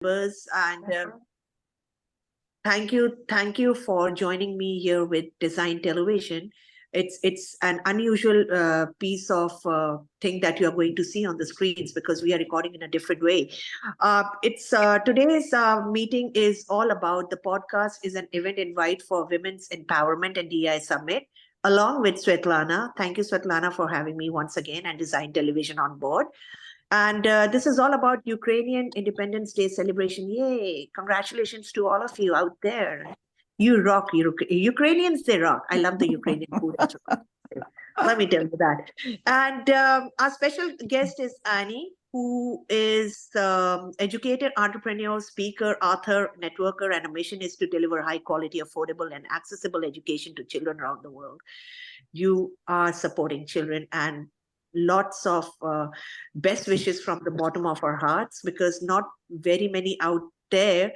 members, and thank you for joining me here with Design Television. It's an unusual piece of thing that you are going to see on the screens because we are recording in a different way. It's today's meeting is all about the podcast is an event invite for Women's Empowerment and DEI Summit, along with Svetlana. Thank you, Svetlana, for having me once again and Design Television on board. And this is all about Ukrainian Independence Day celebration. Yay! Congratulations to all of you out there. You rock, Ukrainians, they rock. I love the Ukrainian food as well. Let me tell you that. And our special guest is Annie, who is educated entrepreneur, speaker, author, networker, and a mission is to deliver high quality, affordable, and accessible education to children around the world. You are supporting children, and lots of best wishes from the bottom of our hearts, because not very many out there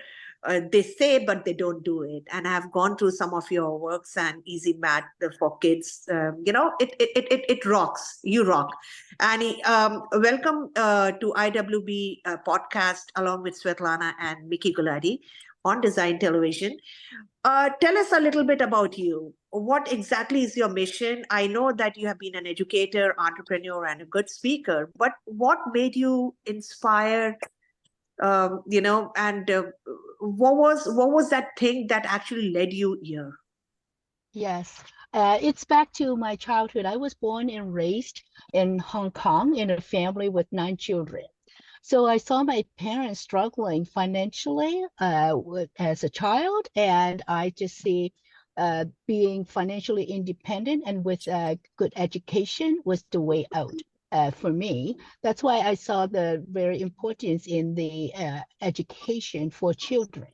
they say but they don't do it. And I've gone through some of your works, and Easy Math for Kids, it rocks. You rock. Annie, welcome to IWB podcast along with Svetlana and Mickey Gulati on Design Television. Tell us a little bit about you. What exactly is your mission? I know that you have been an educator, entrepreneur, and a good speaker, but what made you inspired, and what was that thing that actually led you here? Yes, it's back to my childhood. I was born and raised in Hong Kong in a family with 9 children. So I saw my parents struggling financially as a child, and I just see being financially independent and with good education was the way out for me. That's why I saw the very importance in the education for children,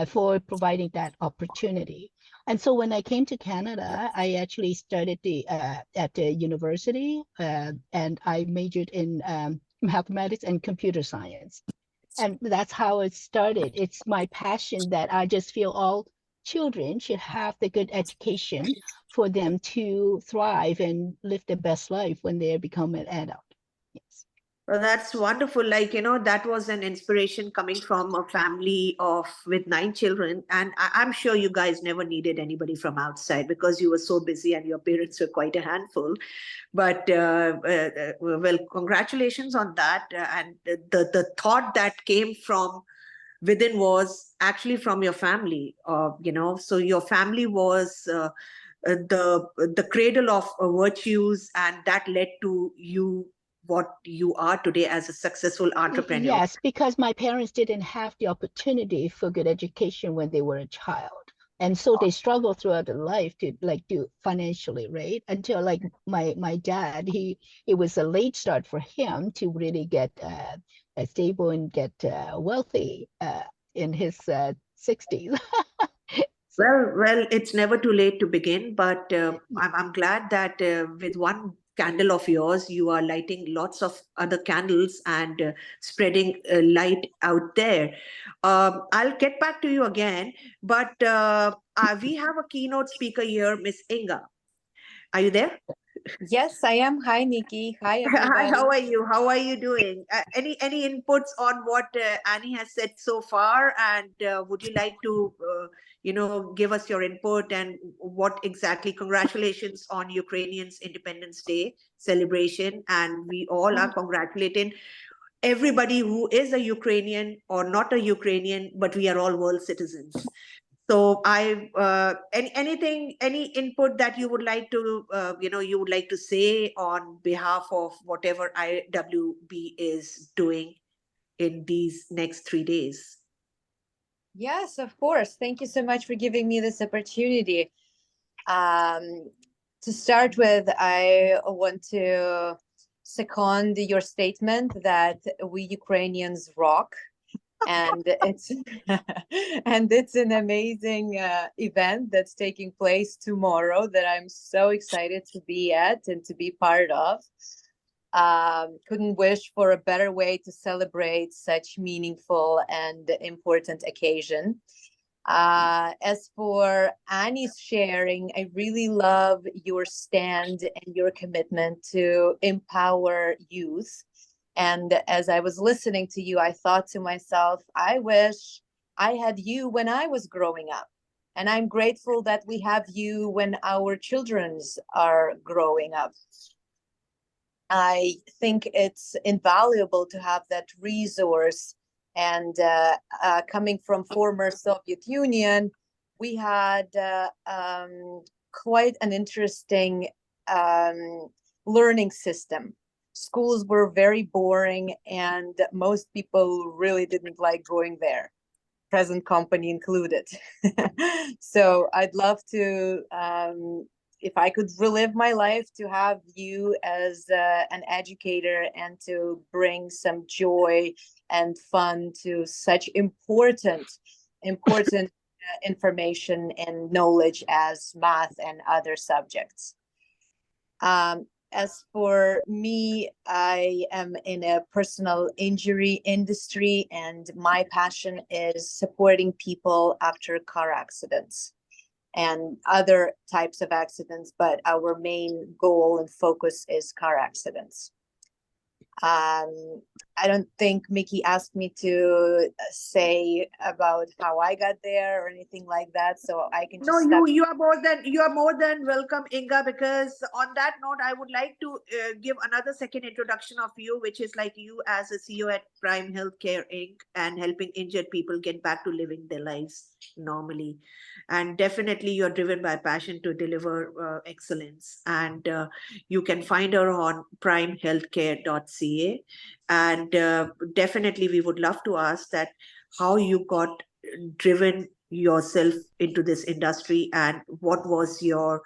for providing that opportunity. And so when I came to Canada, I actually studied at the university, and I majored in mathematics and computer science. And that's how it started. It's my passion that I just feel all children should have the good education for them to thrive and live the best life when they become an adult. Yes. Well, that's wonderful. That was an inspiration coming from a family with 9 children. And I'm sure you guys never needed anybody from outside because you were so busy and your parents were quite a handful. But well, congratulations on that. And the thought that came from within was actually from your family. So your family was the cradle of virtues, and that led to you what you are today as a successful entrepreneur. Yes, because my parents didn't have the opportunity for good education when they were a child. And so they struggle throughout their life to do financially, right? Until my dad, it was a late start for him to really get stable and get wealthy in his 60s. Well, it's never too late to begin, but I'm glad that with one candle of yours, you are lighting lots of other candles and spreading light out there. I'll get back to you again, but we have a keynote speaker here, Miss Inga. Are you there? Yes, I am. Hi, Nikki. Hi, everybody. Hi, how are you? How are you doing? Any inputs on what Annie has said so far? And would you like to, give us your input and what exactly? Congratulations on Ukrainians' Independence Day celebration, and we all are congratulating everybody who is a Ukrainian or not a Ukrainian, but we are all world citizens. So any input that you would like to say on behalf of whatever IWB is doing in these next 3 days? Yes, of course. Thank you so much for giving me this opportunity. To start with, I want to second your statement that we Ukrainians rock. And it's an amazing event that's taking place tomorrow that I'm so excited to be at and to be part of. Couldn't wish for a better way to celebrate such meaningful and important occasion. As for Annie's sharing, I really love your stand and your commitment to empower youth And as I was listening to you, I thought to myself, I wish I had you when I was growing up. And I'm grateful that we have you when our children's are growing up. I think it's invaluable to have that resource. And coming from former Soviet Union, we had quite an interesting learning system. Schools were very boring, and most people really didn't like going there, present company included. So I'd love to, if I could relive my life, to have you as an educator and to bring some joy and fun to such important information and knowledge as math and other subjects. As for me, I am in a personal injury industry, and my passion is supporting people after car accidents and other types of accidents, but our main goal and focus is car accidents. I don't think Mickey asked me to say about how I got there or anything like that, so I can just No, you are more than welcome, Inga, because on that note, I would like to give another second introduction of you, which is like you as a CEO at Prime Healthcare Inc. and helping injured people get back to living their lives normally. And definitely you're driven by passion to deliver excellence. And you can find her on primehealthcare.ca. And definitely we would love to ask that how you got driven yourself into this industry, and what was your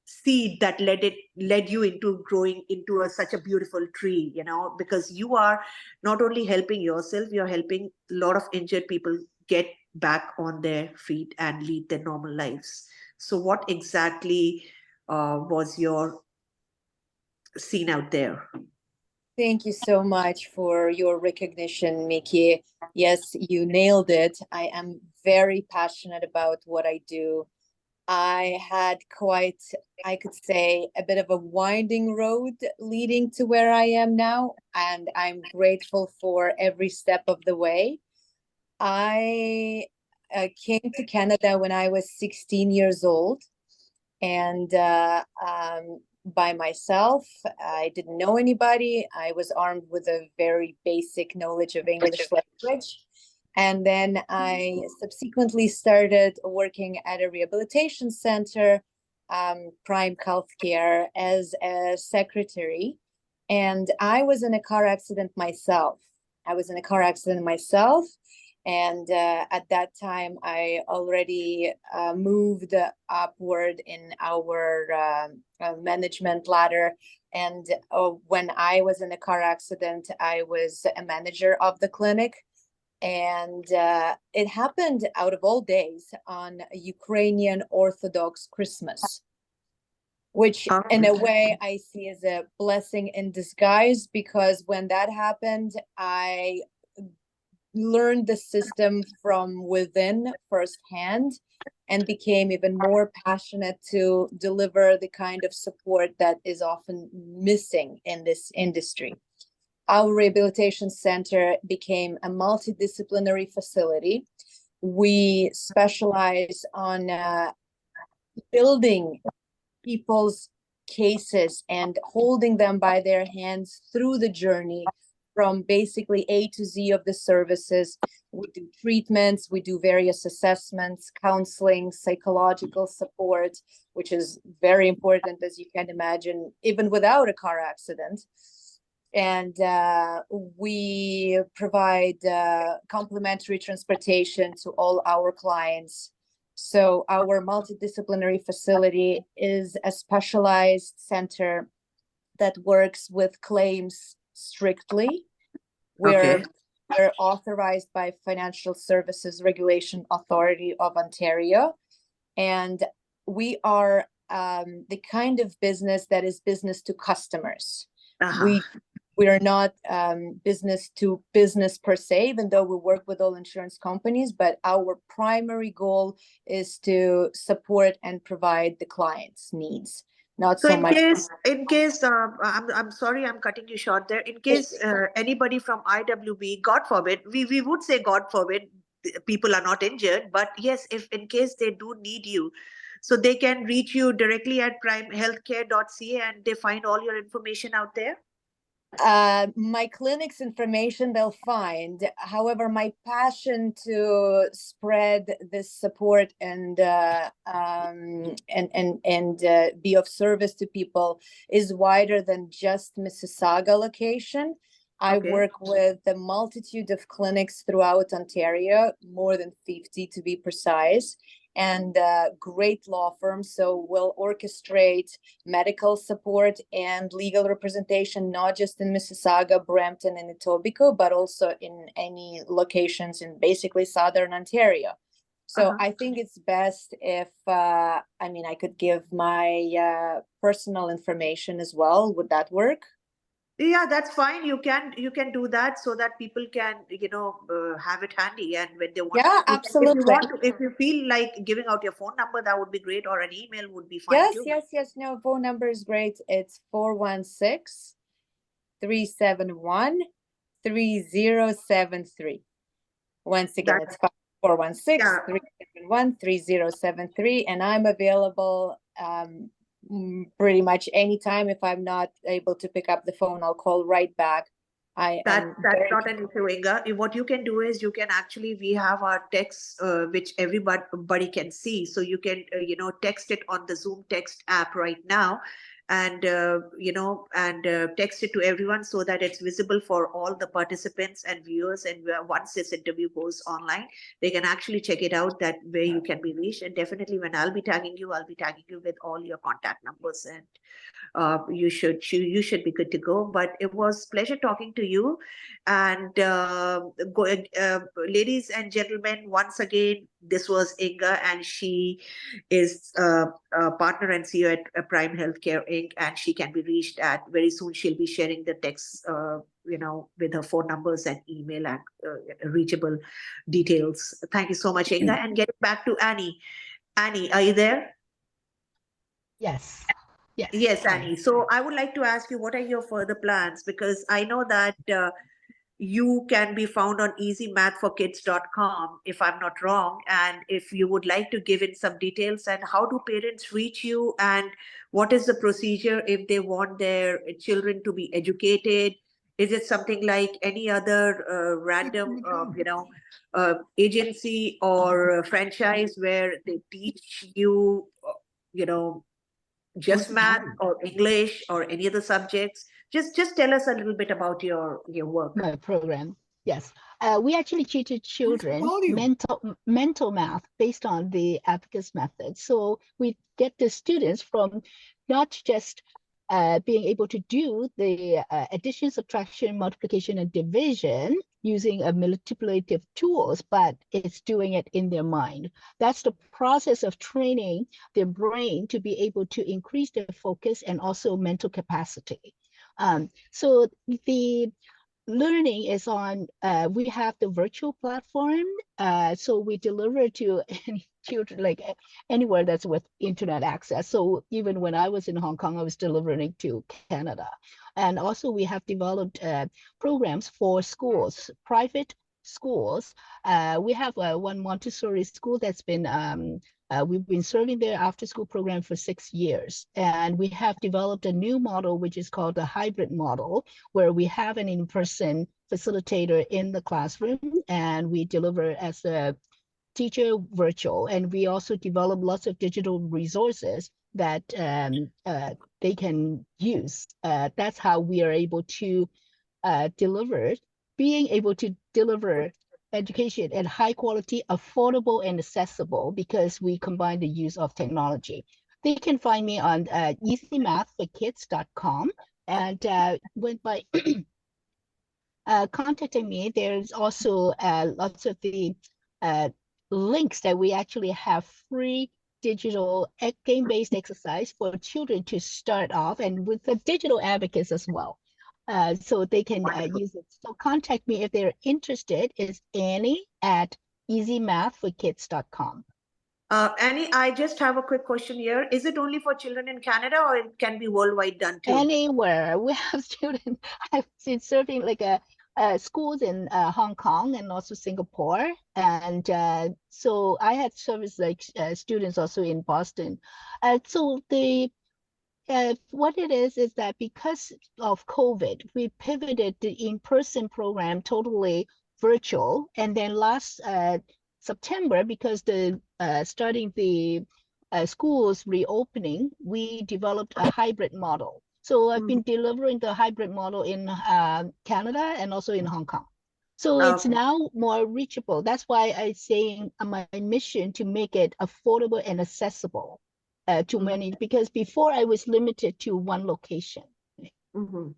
seed that led you into growing into such a beautiful tree, because you are not only helping yourself, you're helping a lot of injured people get back on their feet and lead their normal lives. So what exactly was your scene out there? Thank you so much for your recognition, Mickey. Yes, you nailed it. I am very passionate about what I do. I had quite, I could say, a bit of a winding road leading to where I am now, and I'm grateful for every step of the way. I came to Canada when I was 16 years old, and by myself. I didn't know anybody. I was armed with a very basic knowledge of English language. And then I subsequently started working at a rehabilitation center, Prime Healthcare, as a secretary. And I was in a car accident myself. And at that time, I already moved upward in our management ladder. And when I was in a car accident, I was a manager of the clinic. And it happened out of all days on Ukrainian Orthodox Christmas, which in a way I see as a blessing in disguise, because when that happened, I learned the system from within firsthand and became even more passionate to deliver the kind of support that is often missing in this industry. Our rehabilitation center became a multidisciplinary facility. We specialize on building people's cases and holding them by their hands through the journey from basically A to Z of the services. We do treatments, we do various assessments, counseling, psychological support, which is very important, as you can imagine, even without a car accident. And we provide complimentary transportation to all our clients. So our multidisciplinary facility is a specialized center that works with claims strictly. We're authorized by Financial Services Regulation Authority of Ontario, and we are the kind of business that is business to customers. We are not business to business per se, even though we work with all insurance companies, but our primary goal is to support and provide the client's needs. not So so much. in case, I'm sorry, I'm cutting you short there. In case anybody from IWB, God forbid, we would say God forbid, people are not injured, but yes, if in case they do need you, so they can reach you directly at primehealthcare.ca and they find all your information out there. My clinic's information they'll find. However, my passion to spread this support and be of service to people is wider than just Mississauga location. I Okay. work with a multitude of clinics throughout Ontario, more than 50 to be precise, and great law firms. So we'll orchestrate medical support and legal representation, not just in Mississauga, Brampton, and Etobicoke, but also in any locations in basically Southern Ontario. So I think it's best if, I could give my personal information as well. Would that work? Yeah, that's fine. You can do that so that people can have it handy, and when they want, Yeah, if you absolutely. want to, if you feel like giving out your phone number, that would be great, or an email would be fine too. Yes. No, phone number is great. It's 416-371-3073. Once again, That it's 416 yeah, 371 3073, and I'm available pretty much anytime. If I'm not able to pick up the phone, I'll call right back. that's not an issue, Inga. What you can do is you can actually, we have our text which everybody can see, so you can text it on the Zoom text app right now, and text it to everyone so that it's visible for all the participants and viewers. And once this interview goes online, they can actually check it out, that where you can be reached. And definitely when I'll be tagging you with all your contact numbers, and you should be good to go. But it was pleasure talking to you, and ladies and gentlemen, once again, this was Inga, and she is a partner and CEO at Prime Healthcare Inc., and she can be reached at, very soon she'll be sharing the text with her phone numbers and email and reachable details. Thank you so much, Inga. And getting back to Annie, are you there? Yes. Yes, Hi. Annie. So I would like to ask you, what are your further plans? Because I know that you can be found on easymathforkids.com, if I'm not wrong. And if you would like to give in some details, and how do parents reach you, and what is the procedure if they want their children to be educated? Is it something like any other random, agency or franchise where they teach you, you know, just math or English or any other subjects? Just tell us a little bit about your work. My program. Yes. We actually teach children mental math based on the abacus method. So we get the students from not just being able to do the addition, subtraction, multiplication, and division using a manipulative tools, but it's doing it in their mind. That's the process of training their brain to be able to increase their focus and also mental capacity. So the learning is on, we have the virtual platform. So we deliver to any children, like anywhere that's with internet access. So even when I was in Hong Kong, I was delivering to Canada. And also we have developed programs for schools, private schools. We have one Montessori school that's been, we've been serving their after school program for 6 years. And we have developed a new model, which is called the hybrid model, where we have an in-person facilitator in the classroom, and we deliver as a teacher virtual. And we also develop lots of digital resources that they can use. That's how we are able to being able to deliver education at high quality, affordable, and accessible, because we combine the use of technology. They can find me on easymathforkids.com, and when by contacting me, there's also lots of the links that we actually have free digital game-based exercise for children to start off, and with the digital abacus as well. So they can use it. So contact me if they're interested. Is Annie at easymathforkids.com. Annie, I just have a quick question here. Is it only for children in Canada, or it can be worldwide done too? Anywhere. We have students, I've been serving like schools in Hong Kong and also Singapore. And so I had service like students also in Boston. So what it is that because of COVID, we pivoted the in-person program totally virtual. And then last September, because the starting the schools reopening, we developed a hybrid model. So I've been delivering the hybrid model in Canada and also in Hong Kong. So it's Okay. now more reachable. That's why I'm saying my mission to make it affordable and accessible to many, because before I was limited to one location. Mhm.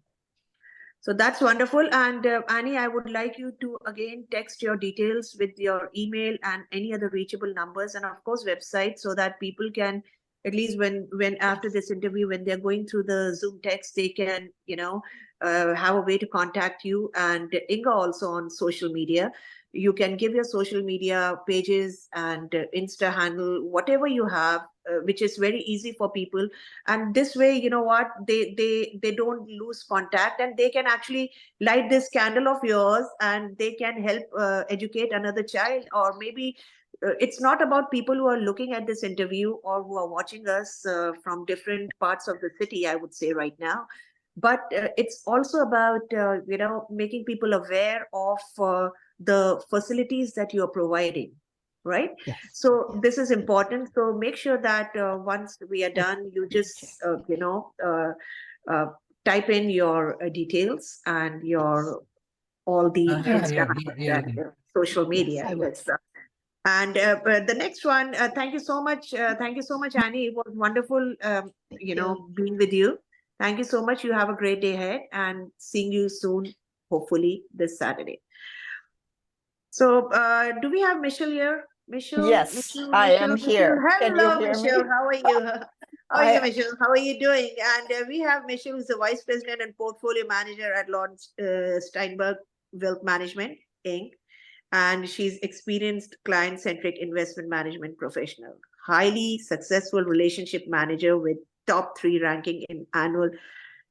So that's wonderful. And Annie, I would like you to again text your details with your email and any other reachable numbers, and of course website, so that people can, at least when after this interview, when they're going through the Zoom text, they can, have a way to contact you. And Inga also on social media. You can give your social media pages and Insta handle, whatever you have, which is very easy for people. And this way, you know what, they don't lose contact, and they can actually light this candle of yours, and they can help educate another child. Or maybe it's not about people who are looking at this interview or who are watching us from different parts of the city, I would say right now, but it's also about making people aware of the facilities that you are providing, right? Yes. So Yes. this is important. So make sure that once we are done, you just type in your details and your all the Insta and social media. Yes, I will. Yes. And but the next one, thank you so much. Thank you so much, Annie. It was wonderful, Thank you. being with you. Thank you so much. You have a great day ahead, and seeing you soon, hopefully this Saturday. So, do we have Michelle here? Yes, I am here. Can you Hello, hear me? Michelle. How are you? How are you, I Michelle? How are you doing? And we have Michelle, who's the Vice President and Portfolio Manager at Lord Steinberg Wealth Management, Inc. And she's experienced client-centric investment management professional, highly successful relationship manager with top 3 ranking in annual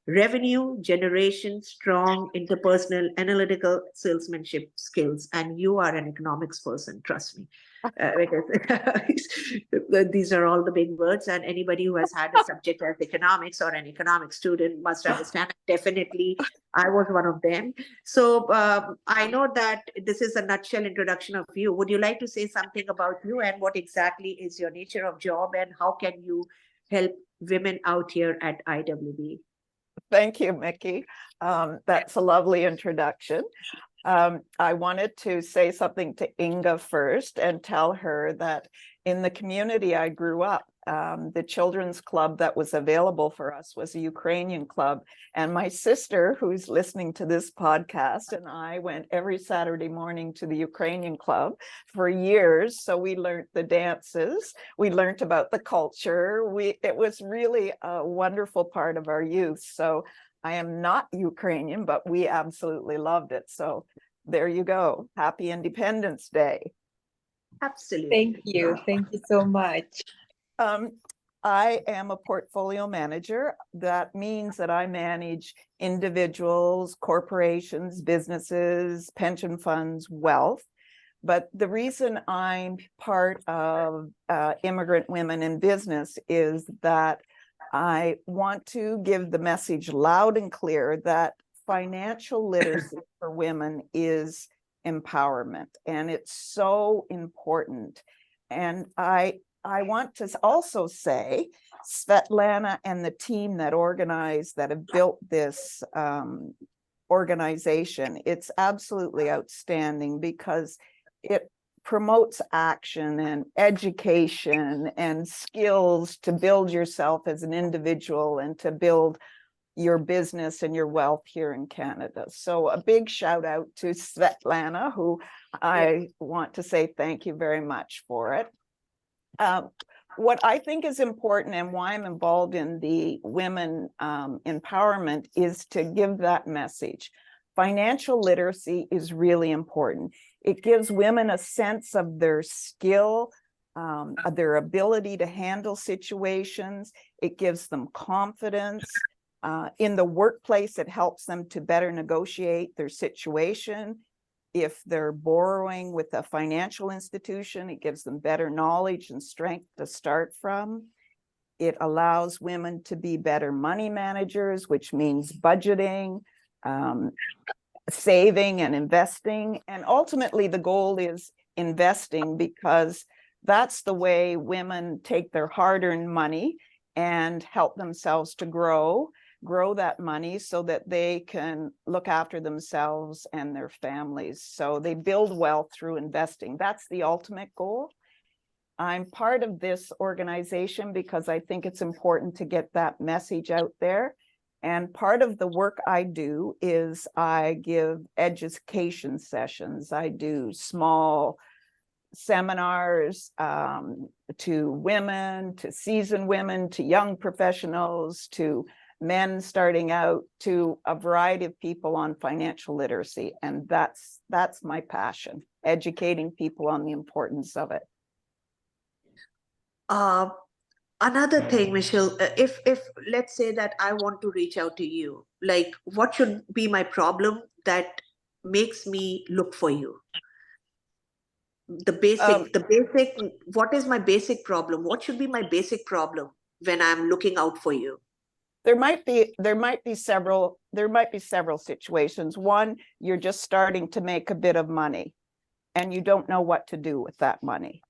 revenue generation, strong interpersonal analytical salesmanship skills, and you are an economics person, trust me. Because these are all the big words, and anybody who has had a subject as economics or an economics student must understand. Definitely, I was one of them. So I know that this is a nutshell introduction of you. Would you like to say something about you and what exactly is your nature of job, and how can you help women out here at IWB? Thank you, Mickey. That's a lovely introduction. I wanted to say something to Inga first and tell her that in the community I grew up, the children's club that was available for us was a Ukrainian club. And my sister, who's listening to this podcast, and I went every Saturday morning to the Ukrainian club for years. So we learned the dances, we learned about the culture. It was really a wonderful part of our youth. So I am not Ukrainian, but we absolutely loved it. So there you go. Happy Independence Day. Absolutely. Thank you. Thank you so much. I am a portfolio manager. That means that I manage individuals, corporations, businesses, pension funds, wealth. But the reason I'm part of Immigrant Women in Business is that I want to give the message loud and clear that financial literacy for women is empowerment, and it's so important. And I want to also say, Svetlana and the team that have built this organization, it's absolutely outstanding because it promotes action and education and skills to build yourself as an individual and to build your business and your wealth here in Canada. So a big shout out to Svetlana, who I want to say thank you very much for it. What I think is important and why I'm involved in the women empowerment is to give that message. Financial literacy is really important. It gives women a sense of their skill, their ability to handle situations. It gives them confidence. In the workplace, it helps them to better negotiate their situation. If they're borrowing with a financial institution, it gives them better knowledge and strength to start from. It allows women to be better money managers, which means budgeting, saving and investing. And ultimately, the goal is investing, because that's the way women take their hard-earned money and help themselves to grow that money so that they can look after themselves and their families. So they build wealth through investing. That's the ultimate goal. I'm part of this organization because I think it's important to get that message out there. And part of the work I do is I give education sessions. I do small seminars to women, to seasoned women, to young professionals, to men starting out, to a variety of people on financial literacy. And that's my passion, educating people on the importance of it. Another thing, Michelle, if let's say that I want to reach out to you, like what should be my problem that makes me look for you? The basic, what is my basic problem? What should be my basic problem when I'm looking out for you? There might be several situations. One, you're just starting to make a bit of money and you don't know what to do with that money.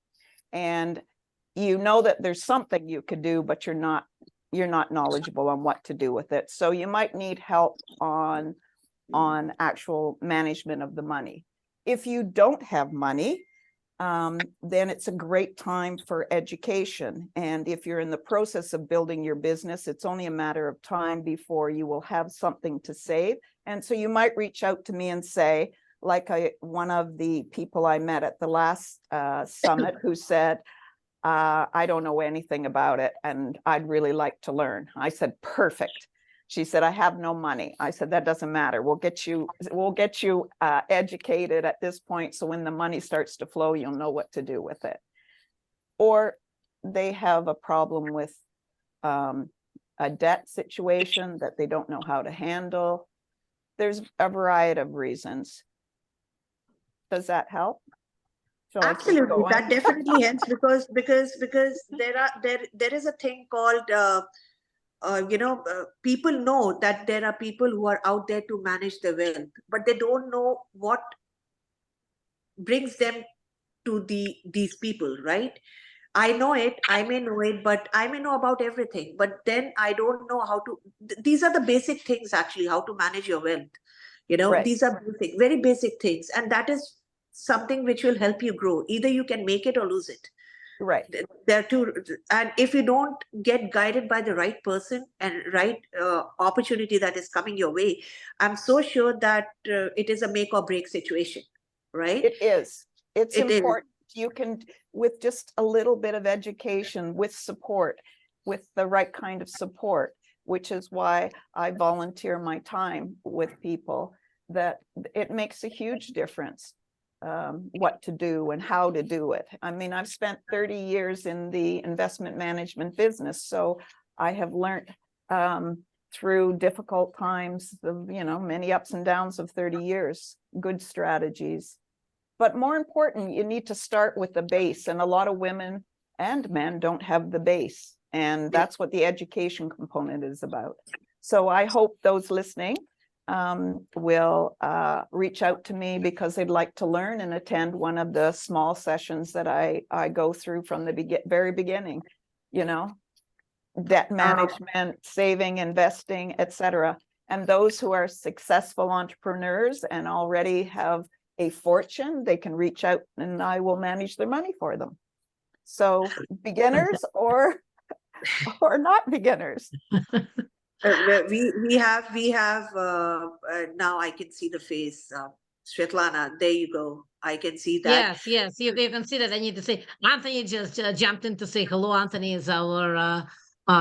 And you know that there's something you could do, but you're not knowledgeable on what to do with it. So you might need help on actual management of the money. If you don't have money, then it's a great time for education. And if you're in the process of building your business, it's only a matter of time before you will have something to save. And so you might reach out to me and say, like one of the people I met at the last summit who said, I don't know anything about it and I'd really like to learn. I said, perfect. She said, I have no money. I said, that doesn't matter. We'll get you educated at this point. So when the money starts to flow, you'll know what to do with it. Or they have a problem with a debt situation that they don't know how to handle. There's a variety of reasons. Does that help? Absolutely, that definitely helps because there is a thing called people know that there are people who are out there to manage their wealth, but they don't know what brings them to these people, right? I know it, I may know it, but I may know about everything, but then I don't know how to. These are the basic things, actually, how to manage your wealth. Right. These are basic, very basic things, and that is something which will help you grow. Either you can make it or lose it. Right. There too, and if you don't get guided by the right person and right opportunity that is coming your way, I'm so sure that it is a make or break situation, right? It is. It's important. Is. You can, with just a little bit of education, with support, with the right kind of support, which is why I volunteer my time with people, that it makes a huge difference. What to do and how to do it. I mean, I've spent 30 years in the investment management business, so I have learned through difficult times, many ups and downs of 30 years, good strategies. But more important, you need to start with the base, and a lot of women and men don't have the base, and that's what the education component is about. So I hope those listening will reach out to me because they'd like to learn and attend one of the small sessions that I go through from the very beginning, debt management, saving, investing, etc. And those who are successful entrepreneurs and already have a fortune, they can reach out and I will manage their money for them. So beginners or not beginners. We have now I can see the face. Svetlana, there you go. I can see that. Yes, you can see that. I need to say, Anthony just jumped in to say hello. Anthony is our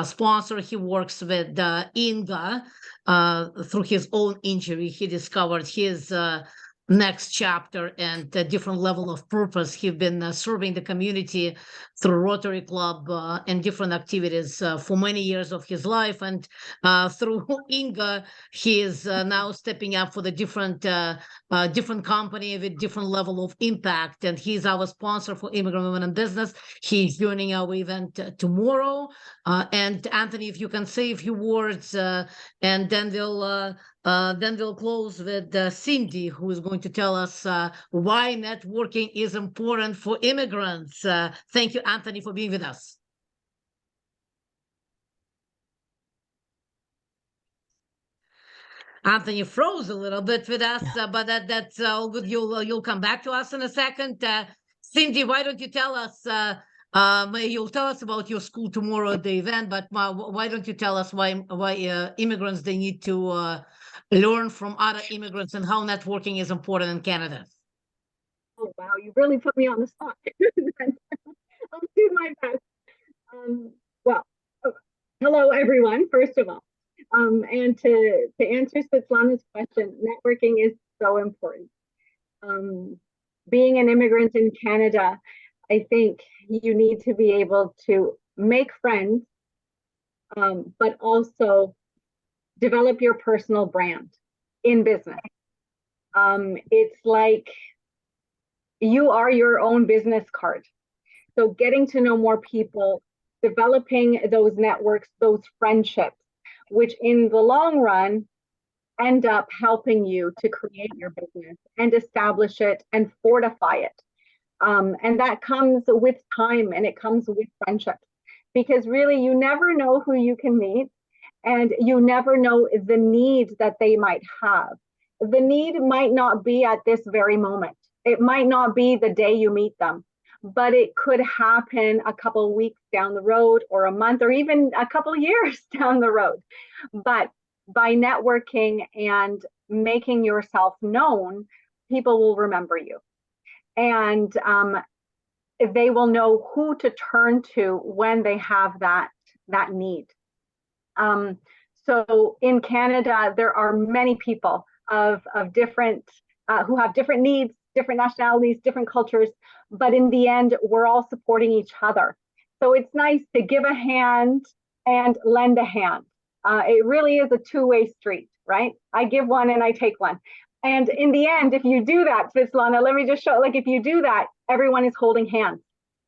sponsor. He works with Inga through his own injury. He discovered his next chapter and a different level of purpose. He's been serving the community through Rotary Club and different activities for many years of his life. And through Inga, he is now stepping up for the different company with different level of impact. And he's our sponsor for Immigrant Women in Business. He's joining our event tomorrow. And Anthony, if you can say a few words, and then we'll close with Cindy, who is going to tell us why networking is important for immigrants. Thank you, Anthony, for being with us. Anthony froze a little bit with us, but that's all good. You'll come back to us in a second. Cindy, why don't you tell us? You'll tell us about your school tomorrow at the event, but why don't you tell us why immigrants they need to learn from other immigrants and how networking is important in Canada? Oh, wow, you really put me on the spot. I'll do my best. Hello, everyone, first of all. And to answer Svetlana's question, networking is so important. Being an immigrant in Canada, I think you need to be able to make friends, but also develop your personal brand in business. It's like you are your own business card. So getting to know more people, developing those networks, those friendships, which in the long run end up helping you to create your business and establish it and fortify it. And that comes with time and it comes with friendships, because really you never know who you can meet. And you never know the need that they might have. The need might not be at this very moment. It might not be the day you meet them, but it could happen a couple of weeks down the road, or a month, or even a couple of years down the road. But by networking and making yourself known, people will remember you. And they will know who to turn to when they have that need. So in Canada, there are many people of different, who have different needs, different nationalities, different cultures, but in the end, we're all supporting each other. So it's nice to give a hand and lend a hand. It really is a two-way street, right? I give one and I take one. And in the end, if you do that, Svetlana, let me just show, like if you do that, everyone is holding hands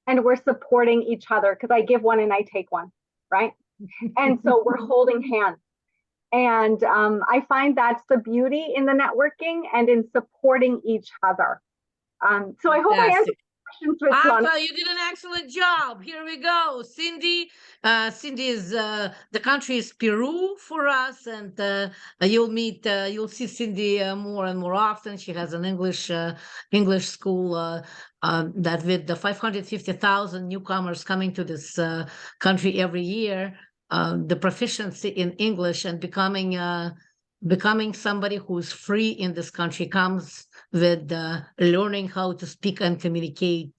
and we're supporting each other, because I give one and I take one, right? And so we're holding hands. And I find that's the beauty in the networking and in supporting each other. So I hope I answered your questions, Svetlana. You did an excellent job. Here we go. Cindy. Cindy is, the country is Peru for us. And you'll see Cindy more and more often. She has an English school that with the 550,000 newcomers coming to this country every year, the proficiency in English and becoming somebody who's free in this country comes with learning how to speak and communicate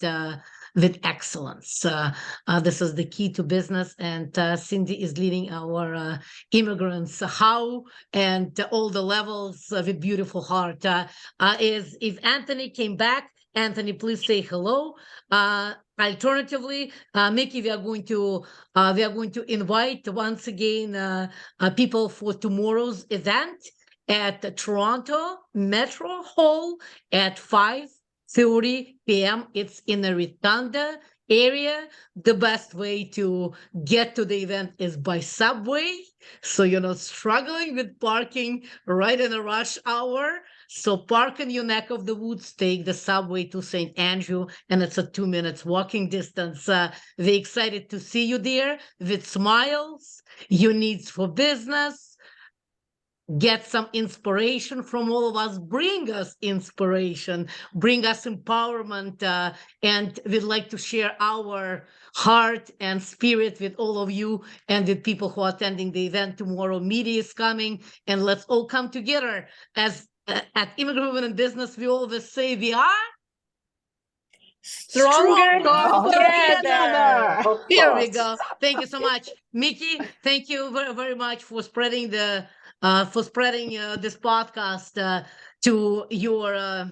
with excellence. This is the key to business, and Cindy is leading our immigrants how and all the levels with beautiful heart. If Anthony came back, Anthony, please say hello. Alternatively, Mickey, we are going to invite once again people for tomorrow's event at the Toronto Metro Hall at 5:30 p.m. It's in the Rotunda area. The best way to get to the event is by subway, so you're not struggling with parking right in a rush hour. So park in your neck of the woods, take the subway to St. Andrew, and it's a 2 minutes walking distance. We're excited to see you there with smiles, your needs for business. Get some inspiration from all of us. Bring us inspiration, bring us empowerment, and we'd like to share our heart and spirit with all of you and with people who are attending the event tomorrow. Media is coming, and let's all come together. As at Immigrant Women in Business, we always say we are Stronger together. Of Here we course. go. Thank you so much, Mickey. Thank you very, very much for spreading this podcast. to your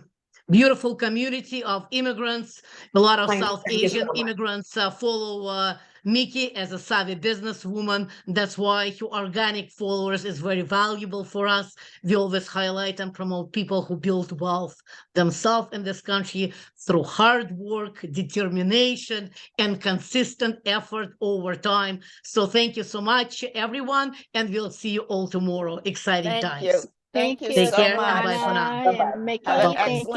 beautiful community of immigrants. A lot of South Thank you so Asian much. immigrants follow Mickey as a savvy businesswoman. That's why her organic followers is very valuable for us. We always highlight and promote people who build wealth themselves in this country through hard work, determination, and consistent effort over time. So thank you so much, everyone, and we'll see you all tomorrow. Exciting Thank times. you. Thank you Take so care and much. bye for now. Tatiana and Mickey. Have an Thank excellent